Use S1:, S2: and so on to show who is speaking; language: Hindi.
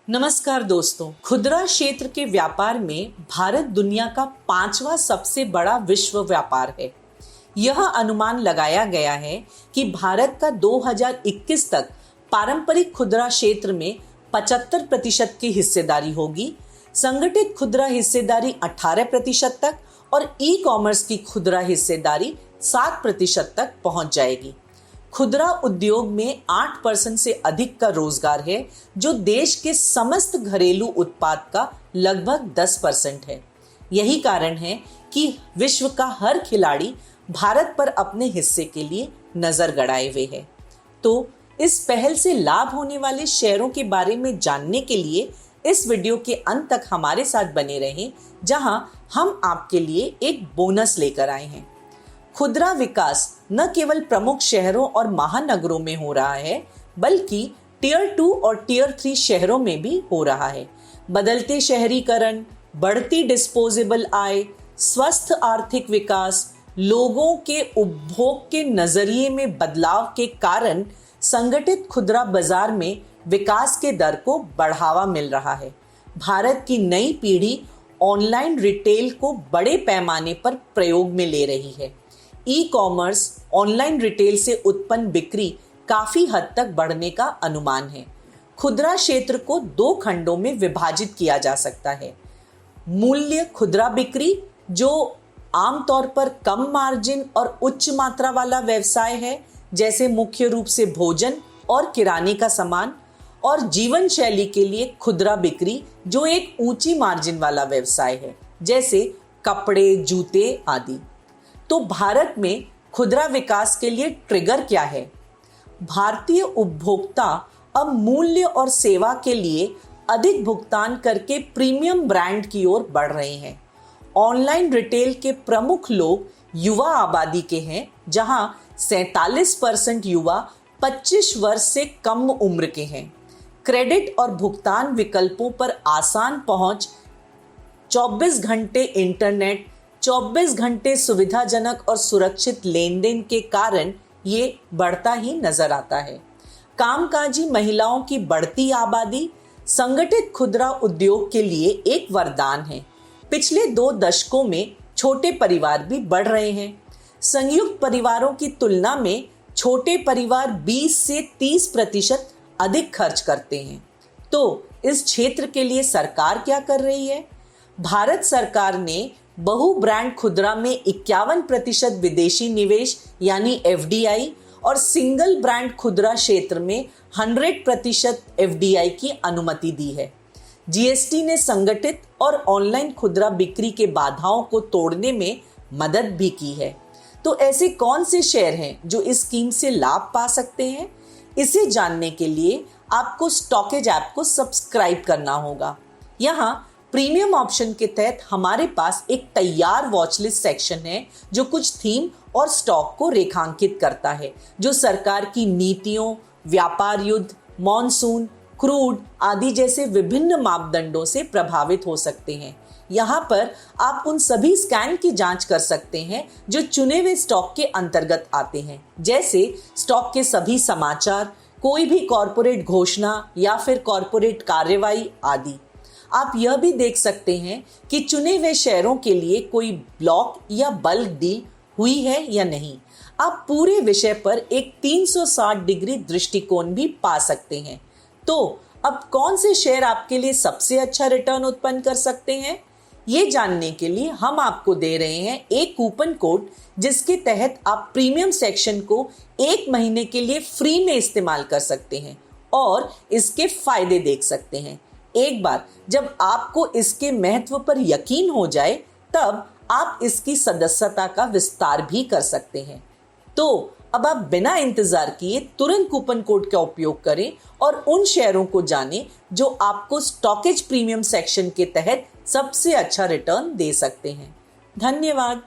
S1: नमस्कार दोस्तों, खुदरा क्षेत्र के व्यापार में भारत दुनिया का 5वां सबसे बड़ा विश्व व्यापार है। यह अनुमान लगाया गया है कि भारत का 2021 तक पारंपरिक खुदरा क्षेत्र में 75% की हिस्सेदारी होगी, संगठित खुदरा हिस्सेदारी 18% तक और ई कॉमर्स की खुदरा हिस्सेदारी 7% तक पहुंच जाएगी। खुदरा उद्योग में 8% से अधिक का रोजगार है, जो देश के समस्त घरेलू उत्पाद का लगभग 10% है। यही कारण है कि विश्व का हर खिलाड़ी भारत पर अपने हिस्से के लिए नजर गड़ाए हुए है। तो इस पहल से लाभ होने वाले शेयरों के बारे में जानने के लिए इस वीडियो के अंत तक हमारे साथ बने रहें, जहां हम आपके लिए एक बोनस लेकर आए हैं। खुदरा विकास न केवल प्रमुख शहरों और महानगरों में हो रहा है, बल्कि टियर 2 और टियर 3 शहरों में भी हो रहा है। बदलते शहरीकरण, बढ़ती डिस्पोजेबल आय, स्वस्थ आर्थिक विकास, लोगों के उपभोग के नजरिए में बदलाव के कारण संगठित खुदरा बाजार में विकास के दर को बढ़ावा मिल रहा है। भारत की नई पीढ़ी ऑनलाइन रिटेल को बड़े पैमाने पर प्रयोग में ले रही है। ई कॉमर्स ऑनलाइन रिटेल से उत्पन्न बिक्री काफी हद तक बढ़ने का अनुमान है। खुदरा क्षेत्र को 2 खंडों में विभाजित किया जा सकता है। मूल्य खुदरा बिक्री, जो आमतौर पर कम मार्जिन और उच्च मात्रा वाला व्यवसाय है, जैसे मुख्य रूप से भोजन और किराने का सामान, और जीवन शैली के लिए खुदरा बिक्री, जो एक ऊंची मार्जिन वाला व्यवसाय है, जैसे कपड़े, जूते आदि। तो भारत में खुदरा विकास के लिए ट्रिगर क्या है? भारतीय उपभोक्ता अब मूल्य और सेवा के लिए अधिक भुगतान करके प्रीमियम ब्रांड की ओर बढ़ रहे हैं। ऑनलाइन रिटेल के प्रमुख लोग युवा आबादी के हैं, जहां 47% युवा 25 वर्ष से कम उम्र के हैं। क्रेडिट और भुगतान विकल्पों पर आसान पहुंच, 24 घंटे इंटरनेट, 24 घंटे सुविधाजनक और सुरक्षित लेन देन के कारण ये बढ़ता ही नजर आता है। कामकाजी महिलाओं की बढ़ती आबादी संगठित खुदरा उद्योग के लिए एक वरदान है। पिछले 2 दशकों में छोटे परिवार भी बढ़ रहे हैं। संयुक्त परिवारों की तुलना में छोटे परिवार 20 से 30% अधिक खर्च करते हैं। तो इस क्षेत्र के लिए सरकार क्या कर रही है? भारत सरकार ने बहु ब्रांड खुदरा में 51% विदेशी निवेश यानी FDI और सिंगल ब्रांड खुदरा क्षेत्र में 100% FDI की अनुमति दी है। GST ने संगठित और ऑनलाइन खुदरा बिक्री के बाधाओं को तोड़ने में मदद भी की है। तो ऐसे कौन से शेयर हैं जो इस स्कीम से लाभ पा सकते हैं? इसे जानने के लिए आपको स्टॉकेज ऐप को सब्सक्राइब करना होगा। यहाँ प्रीमियम ऑप्शन के तहत हमारे पास एक तैयार वॉच लिस्ट सेक्शन है, जो कुछ थीम और स्टॉक को रेखांकित करता है, जो सरकार की नीतियों, व्यापार युद्ध, मॉनसून, क्रूड आदि जैसे विभिन्न मापदंडों से प्रभावित हो सकते हैं। यहाँ पर आप उन सभी स्कैन की जांच कर सकते हैं जो चुने हुए स्टॉक के अंतर्गत आते हैं, जैसे स्टॉक के सभी समाचार, कोई भी कॉरपोरेट घोषणा या फिर कॉरपोरेट कार्रवाई आदि। आप यह भी देख सकते हैं कि चुने हुए शेयरों के लिए कोई ब्लॉक या बल्क डील हुई है या नहीं। आप पूरे विषय पर एक 360 डिग्री दृष्टिकोण भी पा सकते हैं। तो अब कौन से शेयर आपके लिए सबसे अच्छा रिटर्न उत्पन्न कर सकते हैं, ये जानने के लिए हम आपको दे रहे हैं एक कूपन कोड, जिसके तहत आप प्रीमियम सेक्शन को 1 महीने के लिए फ्री में इस्तेमाल कर सकते हैं और इसके फायदे देख सकते हैं। एक बार जब आपको इसके महत्व पर यकीन हो जाए, तब आप इसकी सदस्यता का विस्तार भी कर सकते हैं। तो अब आप बिना इंतजार किए तुरंत कूपन कोड का उपयोग करें और उन शेयरों को जानें जो आपको स्टॉकेज प्रीमियम सेक्शन के तहत सबसे अच्छा रिटर्न दे सकते हैं। धन्यवाद।